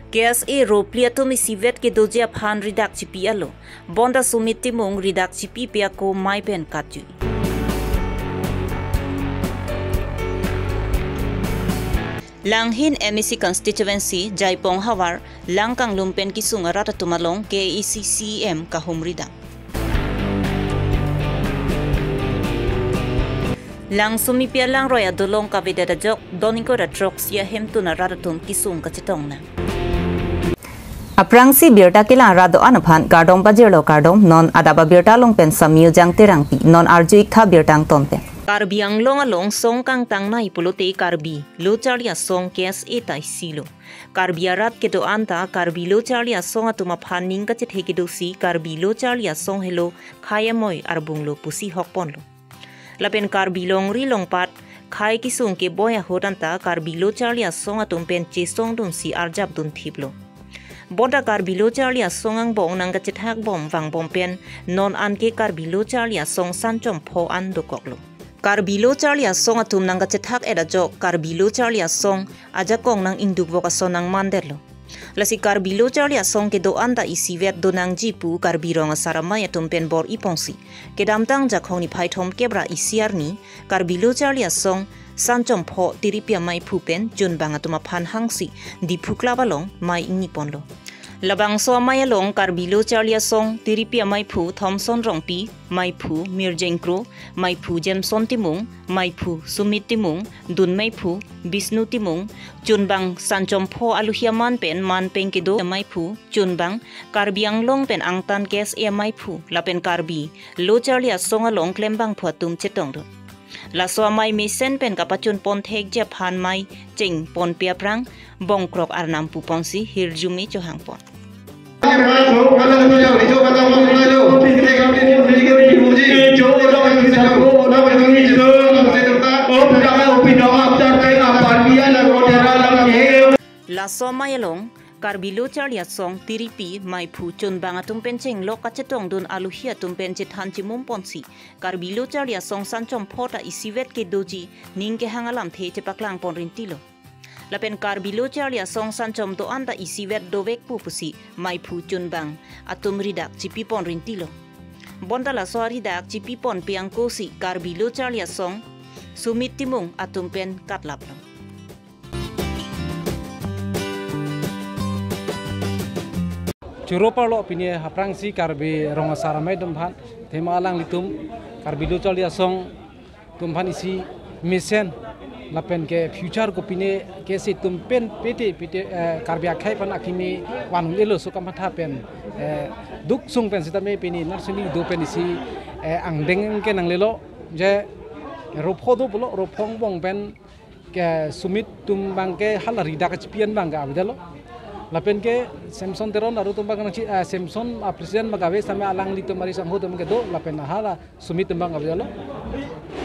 KSA roplia to mi sivet ke dojia phan ridak chipi alo bonda sumiti mong ridak chipi pia ko mai pen katju Langhin MEC constituency Jaipong Hawar langkang lumpen kisung rata tumalong KECCM kahumrida Lang sumi pia lang roya dolong kabida da jok doniko da trox ya hemtu na rata tum kisung kacitong na Aprangsi birta kila rado anaphan gardong bajirlo gardong non adaba birta longpen samyu jang terangpi non arju ikha birtang tonpen Karbi ang long song kang tang na ipulote karbi lo charlia song KSA tai silo karbi arat kedo anta karbi lo charlia song atuma phaning ka chethe kedo si karbi lo charlia song hello khaya moi arbung lo pusi hokpon lo lapen karbi long ri long pat khai kisung ke boya hodanta karbi lo charlia song atum pen che song dun si arjab dun thiplo Bonda karbilo charlia songang bong nang kachithak bom wang bom pen non an ke karbilo charlia song sanchom pho an do koklo karbilo charlia song atum nang kachithak eda jo karbilo charlia song aja kong nang induk boka sonang manderlo lasi karbilo charlia song ke do anda isivet do nang jipu karbirong sarama ya tumpen bor ipongsi ke damtang jakhoni phaithom kebra isiarni karbilo charlia song sanchom pho tiripia mai phupen jun banga tuma phan hangsi dipukla balong mai ingiponlo labang so mai along karbilo charlia song tiripia mai phu thomson rongpi mai phu mirjengkro mai phu jemson timung mai phu sumit timung dun mai phu bisnu timung chunbang sanchom pho aluhiaman pen man pengkedo mai phu chunbang karbiang long pen angtan kes e mai phu lapen karbi lo charlia song along klembang photum chetong do La so mai mesen pen kapachun pon thek je phan mai ching pon pia prang bongkrok arnam pu ponsi hirjumi johang pon La so mai long Karbilo charlia song tiripi mai phu chun banga tumpen cheng loka chetong dun aluhia tumpen chethan chimum ponsi Karbilo charlia song sanchom phota isivet ke doji ning ke hangalam the chepaklang pon rintilo lapen Karbilo charlia song sanchom do anda isivet dovek pupusi mai phu chun bang atum ridak chipi pon rintilo bondala so ridak chipi pon piang kosi Karbilo charlia song sumit timung atumpen katlaplo Churo parlo opini haprangsi karbi ronga saramai dumphan tema alang litum karbi lo chalia song dumphan isi mission lapen ke future ko pine ke si tumpen pete karbi akhai pan akimi wan elo so kamatha pen duk sung pen sitame pini narsini do pen isi angdeng ke nang lelo je ropho do bolo rophong bong pen ke sumit tumbang ke halari dak chipian bangga abdalo lapen ke Samson teron aru tumbang nang Samson presiden magawe same alang lito mari samho tum ke do lapen hala sumit tumbang abjalo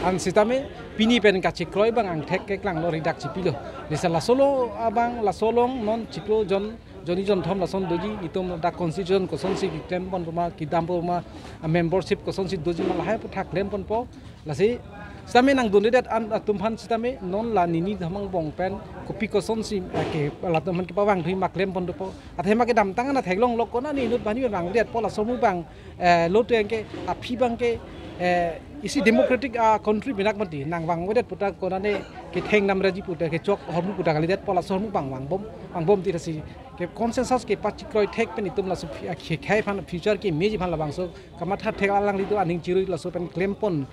an sitame pini pen kachi kroi bang ang thek ke klang lo ridak chipilo desa la solo abang la solong non chiplo joni jon thom la son doji itom da constitution ko son si tem pon ruma kidam po ma membership ko son si doji ma lahai thak lem pon po la si Sitame nang dunidat an tumhan sitame non la nini thamang bong pen kopi ko son si ke la tumhan ke pawang thui maklem pon do po athema ke dam tangana theklong lok kona ni nut bani bang riat pola somu bang loteng ke aphi bang ke isi democratic country binak mati nang wang wedet puta kona ne ke theng nam raji puta ke chok hormu puta kali det pola somu bang wang bom ti rasi ke consensus ke pachi kroi thek pen itum la su ke khai phan future ke meji phan la bang so kamatha thek alang li to aning chirui la so pen claim pon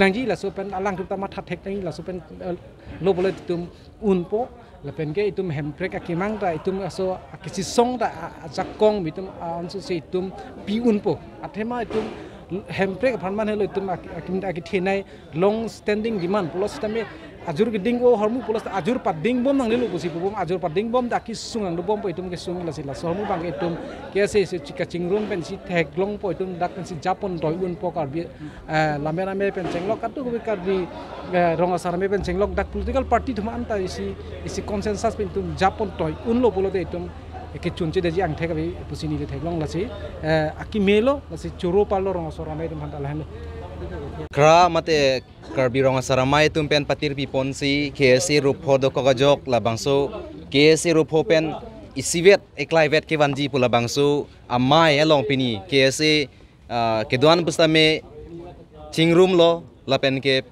langji la so pen alang tu tamatha thek tangi la so pen lo bole tum unpo la pen ke itum hemprek akimang ta itum so akisi song ta jakong bitum ansu se itum pi unpo athema itum hemprek phanman helo itum akim akithenai long standing demand plus tame ajur geding o hormu plus ajur pading bom nang lelu pusi bom ajur pading bom da ki sungang do bom po itum ke sung la sila so hormu bang itum ke se chika chingrun pen si thek long po itum dak pen si japon toy un po kar bi lamera me pen chenglok katu ko kar bi ronga sarame pen chenglok dak political party thuma anta isi consensus pen itum japon toy un lo bolo de itum ke chunche deji ang thek bi pusini de theklong la si akimelo la si churo palo ronga sarame dum han alhan Kra mate karbi ronga saramai tumpen patir pi ponsi KSA rupho do kagajok labangso KSA rupho pen isivet eklaivet ke vanji pula bangsu amai along pini KSA keduan bustame cingrum lo lapen ke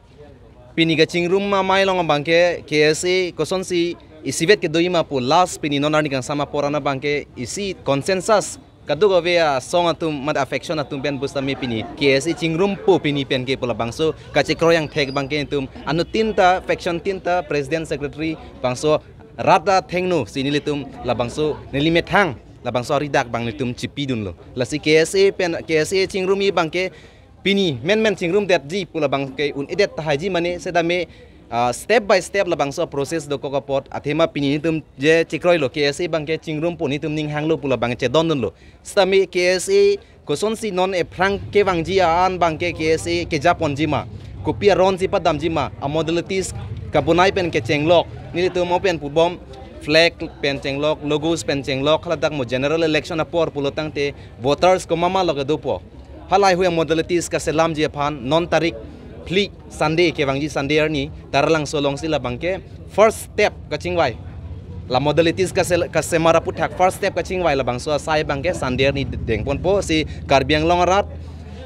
pini ke cingrum amai long bangke KSA koson si isivet ke doima pu last pini nonar ni kang sama porana bangke isi consensus kaduga vea song atum mat affection atum pen bustame pini KSA cingrum pu pini pen ke pula bangsu kacekro yang tek bangke tum anu tinta faction tinta president secretary bangso rata thengnu sinilitum labangso nilimet hang labangso ridak bang nitum cipidun lo lasi KSA pen KSA cingrumi bangke pini men cingrum det ji pula bangke un edet haji mane sedame step by step labangso proses do kokopot athema pini nitum je cikroi lo KSA bangke cingrum pu nitum ning hang lo pula bangke dondun lo stami KSA koson si non e prang ke bangji an bangke KSA ke japon jima kopia ron si padam jima a modalities kabunai pen ke cenglok nili tu mau pen pubom flag pen cenglok logos pen cenglok haladak mo general election apor pulotang te voters ko mama loga dopo halai huya modalities ka selam je phan non tarik pli sunday ke bangji sunday ni taralang solong sila bangke first step ka chingwai la modalities ka semara puthak first step ka chingwai la bangso sai bangke sunday ni dengpon po si karbiang longarat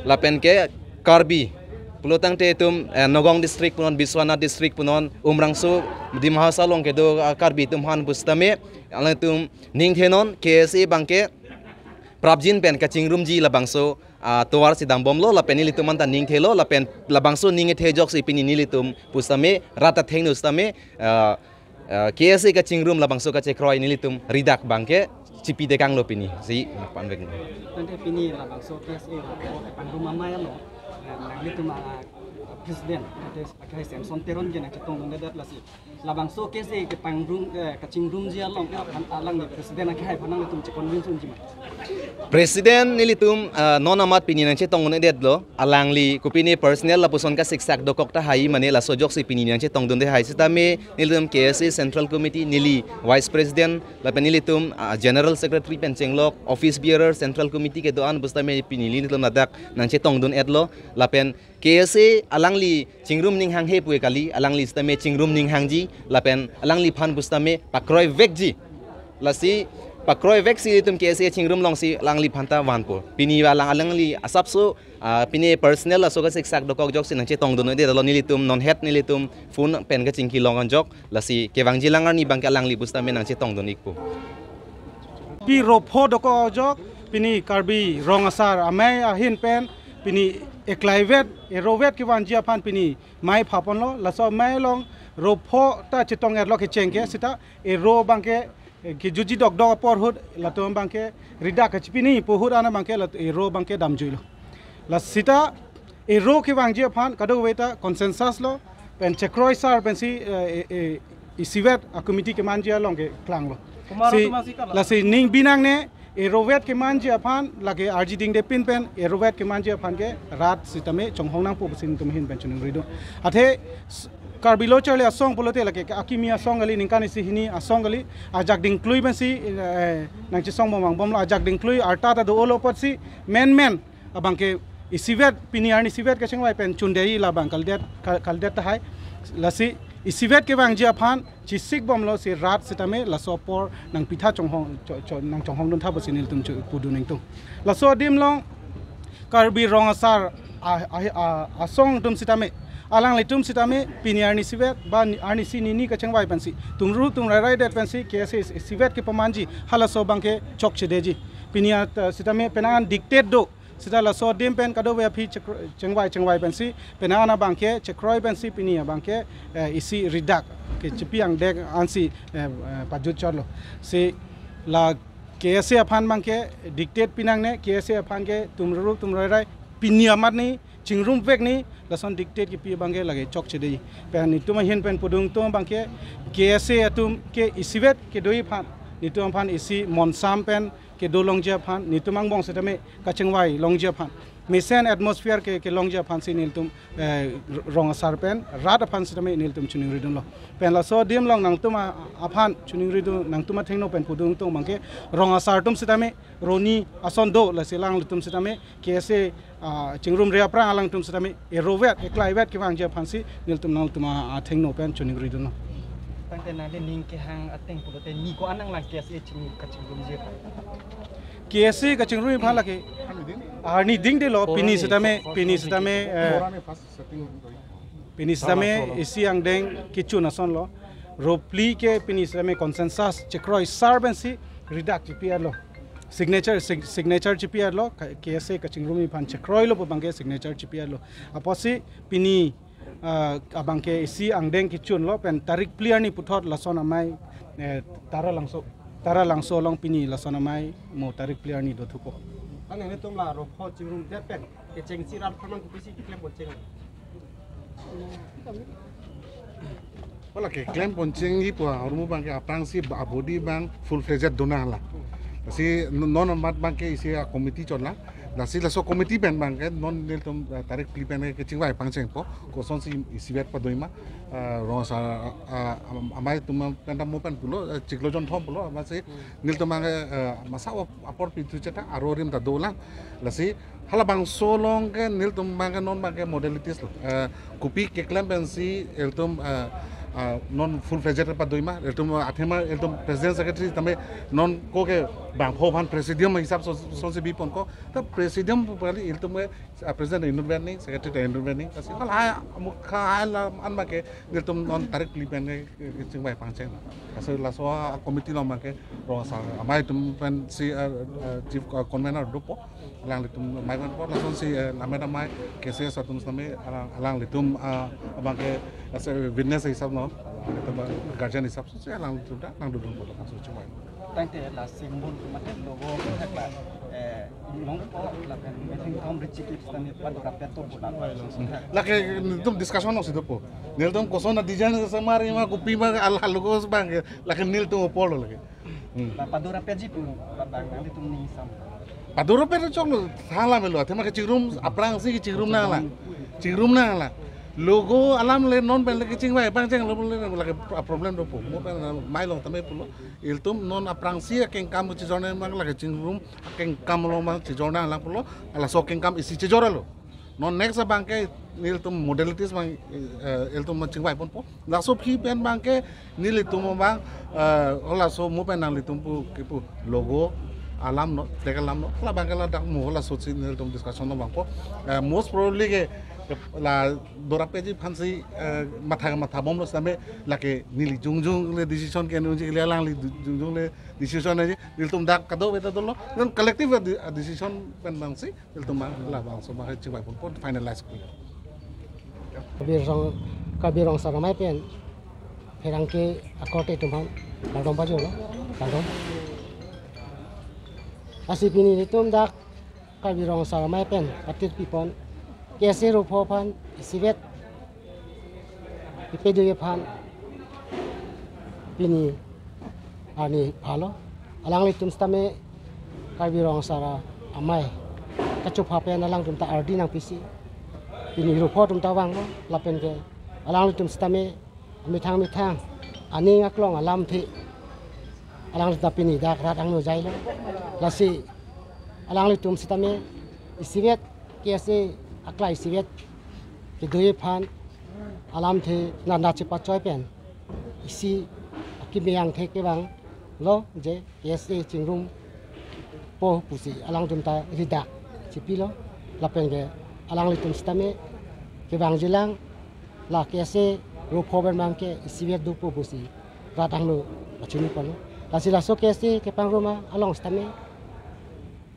la pen ke karbi pulutang te tum Nogong district punon Biswana district punon umrangsu di mahasalong kedo karbi tum han bustame alang tum ning thenon KSA bangke prabjin pen ka cingrum ji labangso towar si dambom lo la penili tum anta ning thelo la pen labangso ning thejok si pini nili tum bustame rata thengnu stame KSA ka cingrum labangso ka cekroi nili tum ridak bangke cipi dekang lo pini si panwek nanti pini labangso KSA pangrum mamaya lo naglitum presiden akai sem sonteron gena cetong ngedat lasi labang so kese ke pangrum kacingrum jia long alang ni presiden akai panang litum convention jima presiden nilitum non amat pini nang cetong ngedat lo alang li kupini personal la puson ka siksak dokok ta hai mane la sojok si pini nang cetong donde hai sitame nilitum KSA central committee nili vice president la penilitum general secretary pencenglok office bearer central committee ke doan bustame pini nilitum nadak nang cetong don edlo lapen KSA alangli cingrum ning hang he pue kali alangli stame cingrum ning hang ji lapen alangli phan bustame pakroi vek ji lasi pakroi vek si tum KSA cingrum long si alangli phanta wan po pini alangli asapso pini personal aso ka siksak dokok jok sinang che tong don de lo nilitum non het nilitum phone pen ka cingki long jok lasi kewang ji langar ni bangke alangli bustame nang che tong don ikpo pi ropo dokok jok pini karbi rong asar amai ahin pen pini eklaivet erovet ki wan jia pan pini mai phapon lo laso mai long ropo ta chitong erlo ke chengke sita ero bangke ki juji dok dok por hud latom bangke rida ka chipini pohud ana bangke lat ero bangke damjuilo la sita ero ki wan jia pan kado weta consensus lo pen chekroi sar pen si isivet a committee ke manjia long ke klang lo si la si ning binang ne erovet ke manje aphan lage RG ding de pin pen erovet ke manje aphan ke rat sitame chonghong nang pu sin tum hin pen chuning rido athe karbilo chale asong polote lage akimia song ali ningkani si hini asong ali ajak ding klui ben si nang chi song bomang bom ajak ding klui arta ta do olo pot si men abang ke isivet piniarni sivet ke chengwai pen chundei la bang kaldet ta hai lasi isivet ke bang jia phan chisik bom lo si rat sitame la sopor nang pitha chonghong don tha basinil tum chu puduning tum la so dim long karbi rong asar asong tum sitame alang litum sitame piniarni sivet ba arni sinini ka chengwai pansi tumru tum rai det pansi KSA sivet ke pamanji hala so bangke chok chedeji pinia sitame penan dictate do sita la so dim pen kado we phi chengwai pensi penana bangke chekroi pensi pinia bangke isi ridak ke chipiang dek ansi pajut cholo si la KSA aphan bangke dictate pinang ne KSA aphan ke tumru tumrai pinia mat ni chingrum vek ni lason dictate ki pi bangke lage chok chedei pen ni tuma hin pen pudung to bangke KSA atum ke isivet ke doi phan ni tum phan isi monsam pen ke do longjia phan nitumang bong setame kachengwai longjia phan mesen atmosphere ke longjia phan sin niltum rong asar pen rat phan setame niltum chuning ridun lo pen la so dim long nang tuma aphan chuning ridu nang tuma thengno pen pudung tong mangke rong asar tum setame roni ason do la silang lutum setame KSA chingrum rea prang alang tum setame erovet eklaivet ki wangjia phan si niltum nang tuma thengno pen chuning ridun lo te na le ning ke hang ateng pulo te ni ko anang lang KSA ching kaching rum je KSA ka chingru phan la ke arni ding de lo pini sitame isi ang deng kichu na son lo ropli ke pini sitame consensus chekroi sarbensi redact pr lo signature GPR lo KSA ka chingrumi phan chekroi lo bangke signature GPR lo aposi pini abangke isi angdeng kichun lo pen tarik clear ni puthot lason amai tara langso long pini lason amai mo tarik clear ni do thuko ane ne tum la ro pho chingrum de pen ke cheng si rat phamang ku si klem bon cheng wala ke claim poncing hi po hormu bang ke apang si body bang full fledged dona la si non mat bang ke isi committee chon la si la so committee ben bang ke non del tom tarik klipen ke chingwai pangcheng po ko son si isi bet pa doima ro sa amai tum penta mo pen pulo chiklojon thom pulo ma si nil tom bang masa apor pitu cheta arorim da dola la si hala bang solong ke nil tom bang non bang ke modalities lo kupi ke claim ben si el tom non full fledged pa doima eltum athema eltum president secretary tame non ko ke bang phoban presidium hisab so se bipon ko ta presidium pali eltum president intervening secretary intervening kasi kala mukha ala an ma ke eltum non tarik lipen ke chingbai pangchen kasi la so committee lo ma ke ro sa amai tum pen si chief convener dopo alang litum mai ko la son si lameda mai ke se sa tum tame alang litum abang ke witness hisab no guardian hisab so alang litum da nang dudun ko la so chumai tang te la simbol maten logo hak la long ko la pen meeting tom richikip stani padora peto bola la ke tum discussion no sido po nil tum kosona design sa mari ma kupi ma al halugos bang la ke nil tum polo la ke la padora peji pu bang nang tum ni sam padora pe chong thala melo athema ke chingrum aprang si chingrum na la logo alam le non ben le chingwai bang cheng lo la ke problem do po mo ben mai long tame pulo il tum non aprang si ken kam chi jone ma la ke chingrum ken kam lo ma chi jona la pulo ala so ken kam isi chi jora lo non next bang ke nil tum modalities bang il tum chingwai pon po la so phi ben bang ke nil tum bang ola so mo ben nang li tum pu ke pu logo alam no tegalam no la bang la dak mo la so chi nil tum discussion no bang po most probably ke la dora peji phansi matha bom lo same la ke nili jungjung le decision ke nu ji le lang li jungjung le decision ne nil tum dak kado beta dolo non collective decision pen bang si nil tum la bang so ma chi bai pon finalize ko kabirong saramai pen herang ke akote tumhan kadom pa jolo kadom asipini tum dak kabirong saramai pen atit pipon KSA rupo pan isibet ipedu pan pini ani phalo alang litum stame kabirong sara amai kachup hapen alang tum ta ardi nang pisi pini rupo tum ta wang no lapen ke alang litum stame mithang ani ngaklong alam thi alang ta pini dak rat ang no jai lo lasi alang litum stame isibet KSA aklai sivet ke doye phan alam the na chipa choi pen isi akimeyang the ke bang lo je KSA chingrum po pusi alang tum ta rida chipi lo la pen ke alang litum stame ke bang jilang la KSA ro phoben mang ke sivet du po pusi ratang lo achuni palo la sila so KSA ke pangroma along stame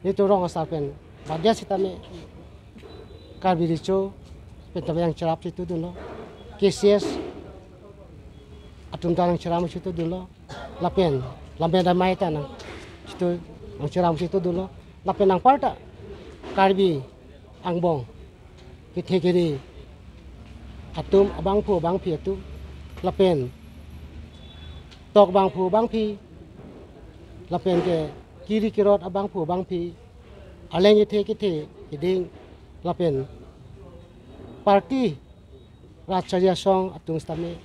ni to rong sa pen badya sitame Karbiricho pentabayang cerap situ dulu KCS atum tanang ceram situ dulu lapen damai tanang situ ang ceram situ dulu lapen ang parta karbi angbong kithe kiri atum abang pu bang pi tu lapen tok bang pu bang pi lapen ke kiri kirot abang pu bang pi aleng kithe kiding lapen parti Raja Song atung stame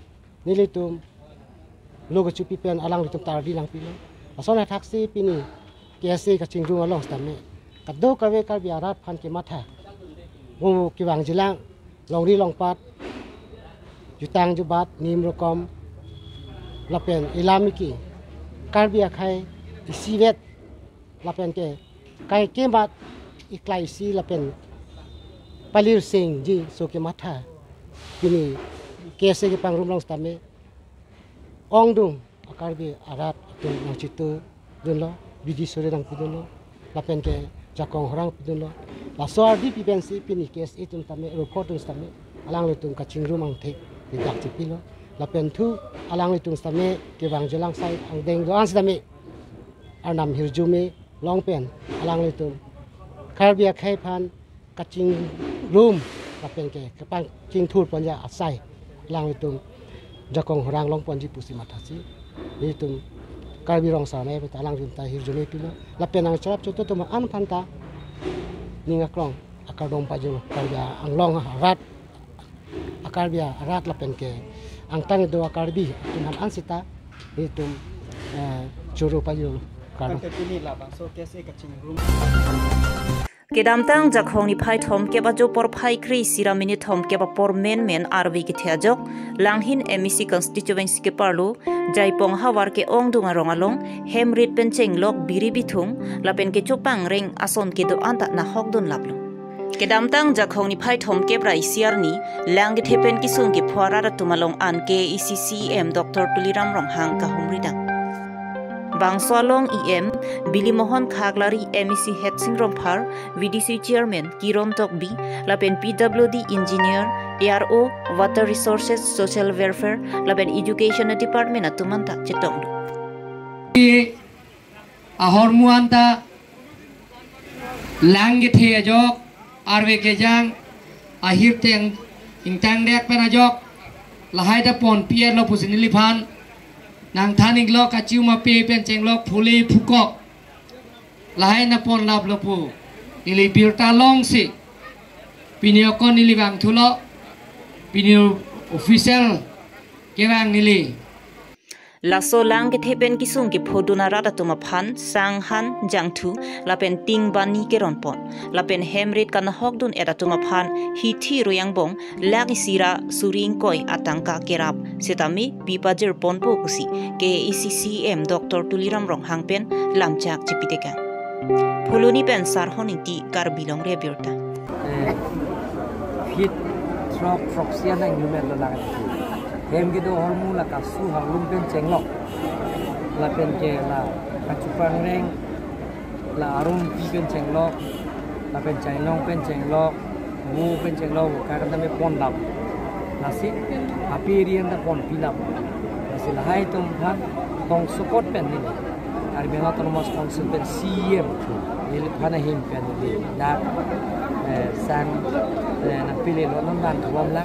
nilitum logo chupi pen alang litum tardi lang pilo asona taksi pini KSA ka chingrung along stame kaddo kawe kar biarat phan ke matha ngo kiwang jilang longri longpat jutang jubat nim rokom lapen ilamiki Karbi akai isivet lapen ke kai kemat iklai si lapen palir sing ji so ke matha kini kese ke pangrum long stame ongdung Karbi arat tung nang citu dunlo bidi sore nang pidunlo lapen ke jakong horang pidunlo la soar di pipensi pini kes itun tame report tung stame alang letung kaching rumang thek dak cipilo lapen thu alang letung stame ke bang jelang sai ang deng do ans stame anam hirjume long pen alang letung Karbi akai pan kaching room lapen ke kapang king thur panja asai alang letung jakong horang long ponji pusi matasi itu Karbi rong sa mai petalang junta hirjone pilo lapen ang charap choto to an phanta ninga krong akadom pajul Karbi ang long rat Karbi rat lapen ke ang tang do Karbi tunan ansita itu juru pajul Karbi ini lah bang so kese kacing room Kedamtang jakhong ni phai thom ke ba jo por phai kri sira mini thom ke ba por men arwi ki thia jok langhin MEC constituency ke parlo jaipong hawar ke ong dunga rongalong hemrit pencheng lok biri bithung lapen ke chupang reng ason ke do anta na hok don lablo Kedamtang jakhong ni phai thom ke bra isiar ni lang ke thepen ki sung ke phwara ra tumalong an ke ECCM Dr. Tuliram Romhang ka humridang Bangsolong EM Billy Mohon Khaglari MEC Hetsing Romphar VDC Chairman Kiron Tokbi lapen PWD Engineer ARO Water Resources Social Welfare lapen Education Department atumanta chetong ahor muanta langge the jok arwe kejang ahir teng intang dek pena jok lahai da pon pier lo pusinili phan nang thaning lo kachiu ma pe pen cheng lo phuli phukok lahai na pon lap lo pu ili birta long si pinio kon ili bang thulo pinio official kewang nili Laso lang ke thepen kisung ke phoduna rada tuma phan sang han jangthu lapen ting bani ke ronpon lapen hemrit kan hokdun era tuma phan hi thi royang bong lagi sira suring koi atangka kerap setami bipajir ponpo kusi ke ECCM Dr. Tuliram Romhang pen lamchak chipiteka pholoni pen sar honing ti Karbilong rebiorta fit trop proxiana human lo laga hem gitu hormu la kasu halum pen cenglok la pen ke la kacupang reng la arum pi pen cenglok la pen chainong pen cenglok mu pen cenglok karena me pon lap nasi api rian da pon pilap nasi la hai tum phan kong support pen ni Karbi autonomous council pen CM il phana him pen ni da sang na pile lo non dan thom la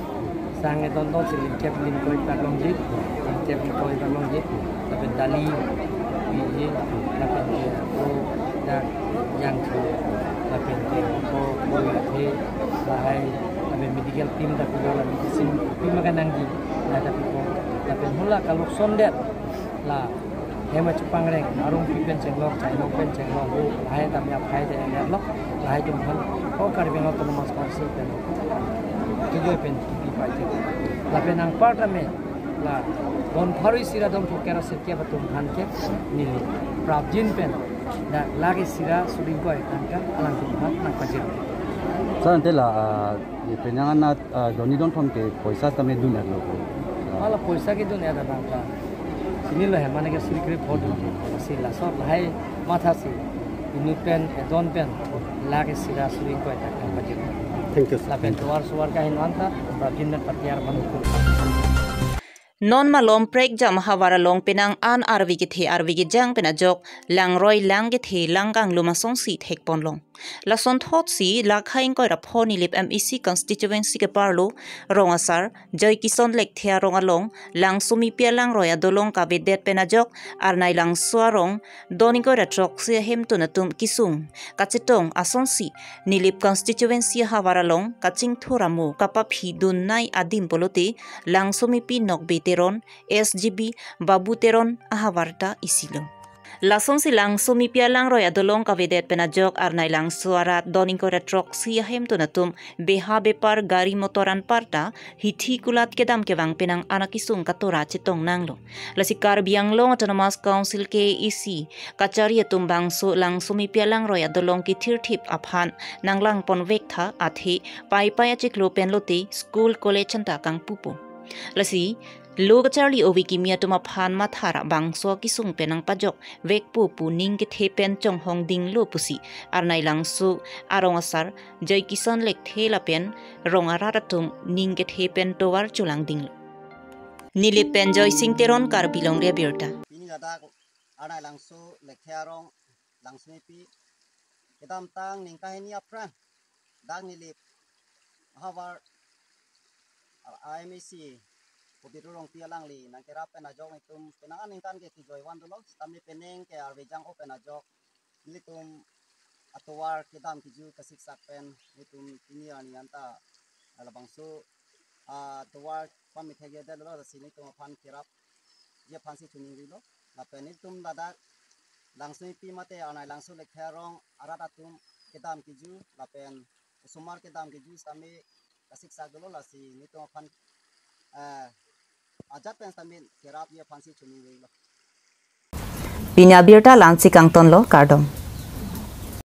sang e don don silin keplin koi paglong jit keplin koi paglong jit tapi dali ni tapi ko da yang tu tapi ko the bahai tapi medical team tapi dalam medicine team makan anggi tapi ko tapi hula kalau sondet lah hema cupang reng arung pipen cenglok chainok pen cenglok bahai tapi apai de ngerlok bahai tumhan ko Karbi autonomous council pen tujuh pen lapen ang parliament la don pharui sira don pokera setkia batum khan ke nili prabjin pen da lagi sira suring koi tangka alang tumhan nak pajir san tela penyangan na doni don thon ke paisa tame dunia lo ala paisa ke dunia da bangka sini lo hemane ke sirikre photo sila sob lai matha si ini pen don pen lagi sira suring koi tangka pajir thank you lapen suar ka hinwanta prabjin na patiar banukul Non malom prek jam hawara long penang an arwi ki the arwi ki jang pena jok lang roi lang ki the langgang lumasong si thek pon long la son thot si la khain ko ra phoni lip MEC constituency ke parlo rongasar joy kison lek thia rongalong lang sumi pia lang roya dolong ka bedet pena jok ar nai lang suarong doni ko ra trok se hem tu na tum kisung kachetong ason si nilip constituency hawara long kaching thoramu kapa phi dun nai adim polote lang sumi pi nok be teron SGB Babu teron ahawarta isilo Lasong silang sumipya lang roy adolong kavedet penajok arnai lang suarat doning ko retrok siya hem tunatum beha bepar gari motoran parta hiti kulat kedam kevang penang anakisung katura citong nanglo. Lasikar biang long autonomous council KEC kacari tumbang su lang sumipya lang roy adolong ki tirtip aphan nang lang pon vektha athi pai pai achiklo penlote school college chanta kang pupo. Lasi Loga Charlie Ovi kimia tuma phan mathara bangso kisung penang pajok vek pu ning ke thepen chong hong ding lo pusi arnai langsu arong asar jai kisan lek thela pen rong araratum ning ke thepen towar chulang ding nili pen joy sing teron kar bilong re birta ini ada arnai langsu lek therong langsmi pi kedam tang ning kahini apran dang nili hawar IMC Pupirulong pialang li nang kira penajok itum penangan ingkan ke tijoy wan dulu kami peneng ke arwejang o penajok litum atuar kidam kiju kasik sakpen itum ini ani anta alabangsu atuar pamit hege dalo sini tum pan kirap dia pansi tuning dilo lapen itum ladak langsung pi mate anai langsung lek herong aratatum kidam kiju lapen sumar kidam kiju kami kasik sak dulu lasi ini tum pan ajat pen samin kerap dia fansi cumi Pinya birta lansi kangton lo kardom.